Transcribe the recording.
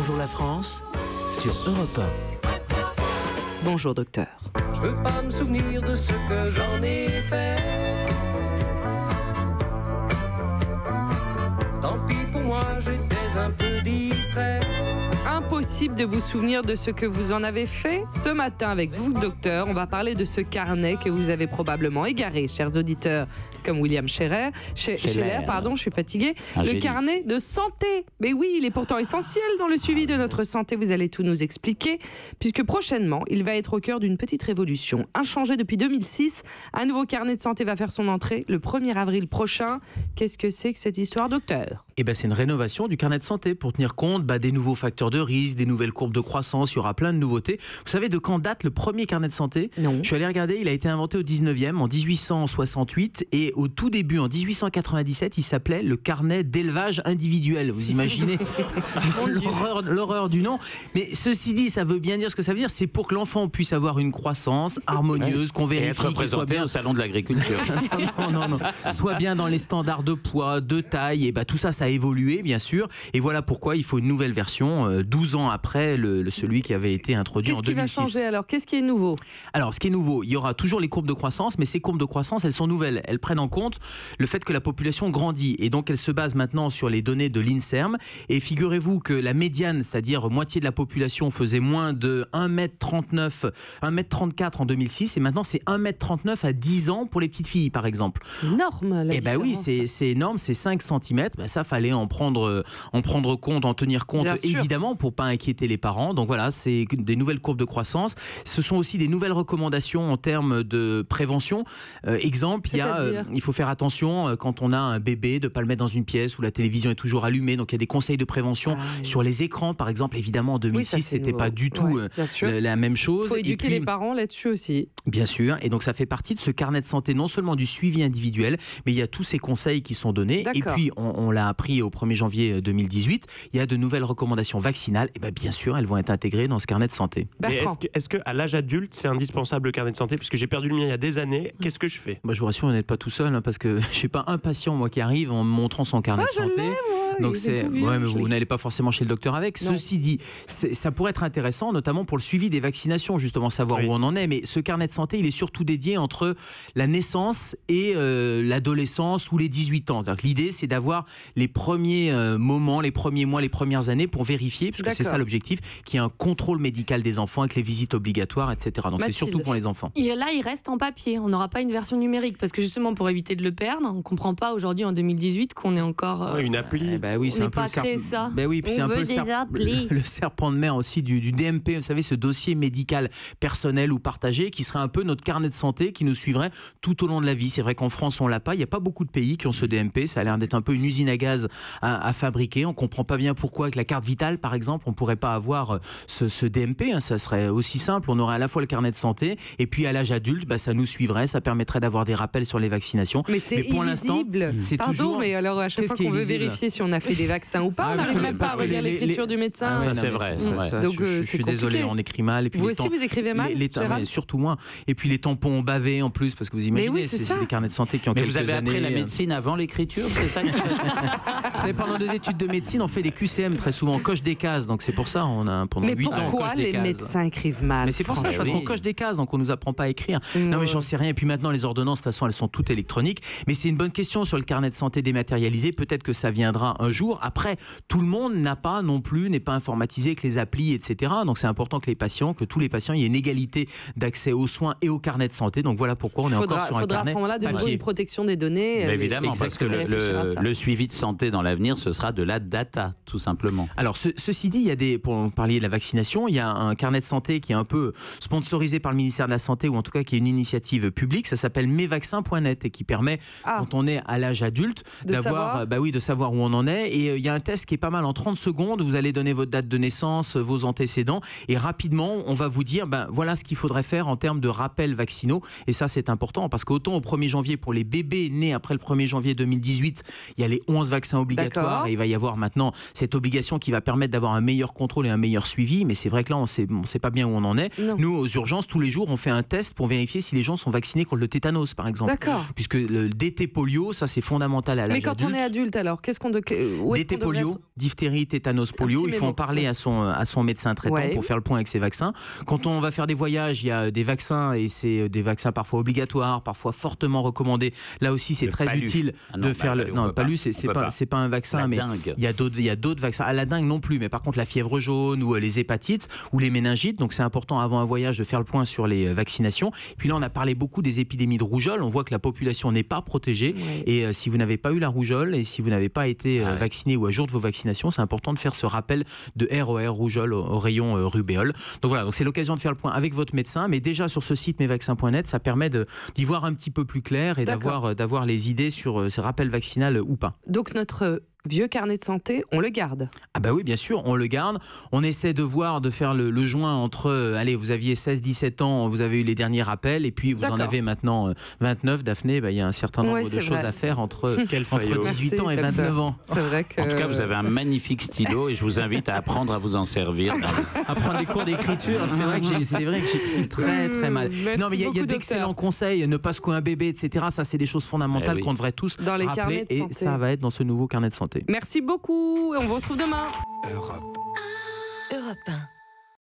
Bonjour la France sur Europe 1. Bonjour docteur. Je veux pas me souvenir de ce que j'en ai fait. Tant pis pour moi, j'étais un peu distrait. Impossible de vous souvenir de ce que vous en avez fait. Ce matin avec vous, docteur, on va parler de ce carnet que vous avez probablement égaré, chers auditeurs, comme William Scheller, je suis fatiguée. Le carnet de santé. Mais oui, il est pourtant essentiel dans le suivi de notre santé. Vous allez tout nous expliquer, puisque prochainement, il va être au cœur d'une petite révolution. Inchangé depuis 2006, un nouveau carnet de santé va faire son entrée le 1er avril prochain. Qu'est-ce que c'est que cette histoire, docteur ? Eh ben, c'est une rénovation du carnet de santé pour tenir compte des nouveaux facteurs de risque, des nouvelles courbes de croissance. Il y aura plein de nouveautés. Vous savez de quand date le premier carnet de santé ? Non. Je suis allé regarder, il a été inventé au 19e, en 1868, et au tout début, en 1897, il s'appelait le carnet d'élevage individuel. Vous imaginez l'horreur du nom. Mais ceci dit, ça veut bien dire ce que ça veut dire. C'est pour que l'enfant puisse avoir une croissance harmonieuse, qu'on vérifie qu'il soit bien au salon de l'agriculture. non. Soit bien dans les standards de poids, de taille, et tout ça a évolué, bien sûr. Et voilà pourquoi il faut une nouvelle version, 12 ans après celui qui avait été introduit en 2006. Qu'est-ce qui va changer alors ? Qu'est-ce qui est nouveau ? Alors, ce qui est nouveau, il y aura toujours les courbes de croissance, mais ces courbes de croissance, elles sont nouvelles. Elles prennent en compte le fait que la population grandit. Et donc, elles se basent maintenant sur les données de l'INSERM. Et figurez-vous que la médiane, c'est-à-dire moitié de la population, faisait moins de 1m39, 1m34 en 2006. Et maintenant, c'est 1m39 à 10 ans pour les petites filles, par exemple. Énorme, la différence. Oui, c'est énorme, c'est 5 cm. Ça, fallait en prendre compte, en tenir compte, évidemment, pour pas inquiéter les parents. Donc voilà, c'est des nouvelles courbes de croissance. Ce sont aussi des nouvelles recommandations en termes de prévention. Exemple, il faut faire attention quand on a un bébé de ne pas le mettre dans une pièce où la télévision est toujours allumée. Donc il y a des conseils de prévention sur les écrans, par exemple. Évidemment, en 2006, c'était pas du tout la même chose. Il faut éduquer les parents là-dessus aussi. Bien sûr. Et donc ça fait partie de ce carnet de santé, non seulement du suivi individuel, mais il y a tous ces conseils qui sont donnés. D'accord. Et puis, on l'a appris au 1er janvier 2018, il y a de nouvelles recommandations vaccinales. Et bien sûr, elles vont être intégrées dans ce carnet de santé. Mais est-ce qu'à l'âge adulte, c'est indispensable le carnet de santé ? Puisque j'ai perdu le mien il y a des années, qu'est-ce que je fais ? Je vous rassure, vous n'êtes pas tout seul, parce que je n'ai pas un patient, moi, qui arrive en me montrant son carnet de santé. Donc mais vous n'allez pas forcément chez le docteur avec. Non. Ceci dit, ça pourrait être intéressant, notamment pour le suivi des vaccinations, justement, savoir où on en est. Mais ce carnet de santé, il est surtout dédié entre la naissance et l'adolescence ou les 18 ans. L'idée, c'est d'avoir les premiers moments, les premiers mois, les premières années pour vérifier, parce que c'est ça l'objectif, qu'il y ait un contrôle médical des enfants avec les visites obligatoires, etc. Donc c'est surtout pour les enfants. Et là, il reste en papier. On n'aura pas une version numérique, parce que justement, pour éviter de le perdre, on ne comprend pas aujourd'hui, en 2018, qu'on est encore... une appli. Oui, c'est on un peu pas créé ça. Puis c'est un peu le serpent de mer aussi du DMP, vous savez, ce dossier médical personnel ou partagé, qui serait un peu notre carnet de santé, qui nous suivrait tout au long de la vie. C'est vrai qu'en France, on l'a pas. Il n'y a pas beaucoup de pays qui ont ce DMP. Ça a l'air d'être un peu une usine à gaz à fabriquer. On ne comprend pas bien pourquoi, avec la carte vitale, par exemple, on ne pourrait pas avoir ce DMP. Ça serait aussi simple. On aurait à la fois le carnet de santé, et puis à l'âge adulte, ça nous suivrait. Ça permettrait d'avoir des rappels sur les vaccinations. Mais c'est pour illisible. Mais alors, à chaque fois qu'on veut vérifier si on a fait des vaccins ou pas, on n'arrive même pas à relire l'écriture du médecin. C'est vrai. Donc, je suis désolé, on écrit mal. Et puis vous aussi, vous écrivez mal, surtout moins. Et puis les tampons ont bavé en plus, parce que vous imaginez, c'est des carnets de santé qui ont quelques années. Mais vous avez appris la médecine avant l'écriture, c'est ça ? Vous savez, pendant des études de médecine, on fait des QCM très souvent, on coche des cases, donc c'est pour ça, pendant 8 ans, on coche des cases. Mais pourquoi les médecins écrivent mal ? Mais c'est pour ça, parce qu'on coche des cases, donc on nous apprend pas à écrire. Non, mais j'en sais rien. Et puis maintenant, les ordonnances, de toute façon, elles sont toutes électroniques. Mais c'est une bonne question sur le carnet de santé dématérialisé. Peut-être que ça viendra un jour. Après, tout le monde n'est pas informatisé avec les applis, etc. Donc c'est important que tous les patients, il y ait une égalité d'accès aux soins et au carnet de santé. Donc voilà pourquoi on est encore sur un carnet. Il faudra à ce moment-là de nouveau une protection des données. Mais évidemment, parce que le suivi de santé dans l'avenir, ce sera de la data, tout simplement. Alors, ceci dit, pour parler de la vaccination, il y a un carnet de santé qui est un peu sponsorisé par le ministère de la Santé, ou en tout cas qui est une initiative publique. Ça s'appelle mesvaccins.net et qui permet, quand on est à l'âge adulte, de savoir où on en est. Et il y a un test qui est pas mal. En 30 secondes, vous allez donner votre date de naissance, vos antécédents, et rapidement, on va vous dire, voilà ce qu'il faudrait faire en termes de rappels vaccinaux. Et ça, c'est important parce qu'autant au 1er janvier, pour les bébés nés après le 1er janvier 2018, il y a les 11 vaccins obligatoires. Et il va y avoir maintenant cette obligation qui va permettre d'avoir un meilleur contrôle et un meilleur suivi. Mais c'est vrai que là, on sait pas bien où on en est. Non. Nous, aux urgences, tous les jours, on fait un test pour vérifier si les gens sont vaccinés contre le tétanos, par exemple. D'accord. Puisque le DT polio, ça, c'est fondamental à l'âge Mais quand adulte. on est adulte, alors, qu'est-ce qu'on DT polio, diphtérie, tétanos, polio, il faut en parler à son médecin traitant pour faire le point avec ces vaccins. Quand on va faire des voyages, il y a des vaccins et c'est des vaccins parfois obligatoires, parfois fortement recommandés. Là aussi, c'est très utile de faire le. Non, palu, c'est pas un vaccin, mais il y a d'autres vaccins. À la dengue non plus, mais par contre la fièvre jaune ou les hépatites ou les méningites. Donc c'est important avant un voyage de faire le point sur les vaccinations. Puis là, on a parlé beaucoup des épidémies de rougeole. On voit que la population n'est pas protégée. Et si vous n'avez pas eu la rougeole et si vous n'avez pas été vacciné ou à jour de vos vaccinations, c'est important de faire ce rappel de ROR rougeole au rayon rubéole. Donc voilà, donc c'est l'occasion de faire le point avec votre médecin. Mais déjà sur ce site mesvaccins.net, ça permet d'y voir un petit peu plus clair et d'avoir les idées sur ce rappel vaccinal ou pas. Donc notre vieux carnet de santé, on le garde. Ah bah oui, bien sûr, on le garde. On essaie de faire le joint entre, allez, vous aviez 16-17 ans, vous avez eu les derniers rappels, et puis vous en avez maintenant 29, Daphné, il y a un certain nombre de choses à faire entre 18 ans et 29 ans. C'est vrai que... En tout cas, vous avez un magnifique stylo et je vous invite à apprendre à vous en servir. À prendre des cours d'écriture, c'est vrai que j'ai pris très très mal. Non, mais il y a d'excellents conseils, ne pas secouer un bébé, etc. Ça, c'est des choses fondamentales qu'on devrait tous dans les rappeler, carnets de santé. Et ça va être dans ce nouveau carnet de santé. Merci beaucoup et on vous retrouve demain. Europe 1.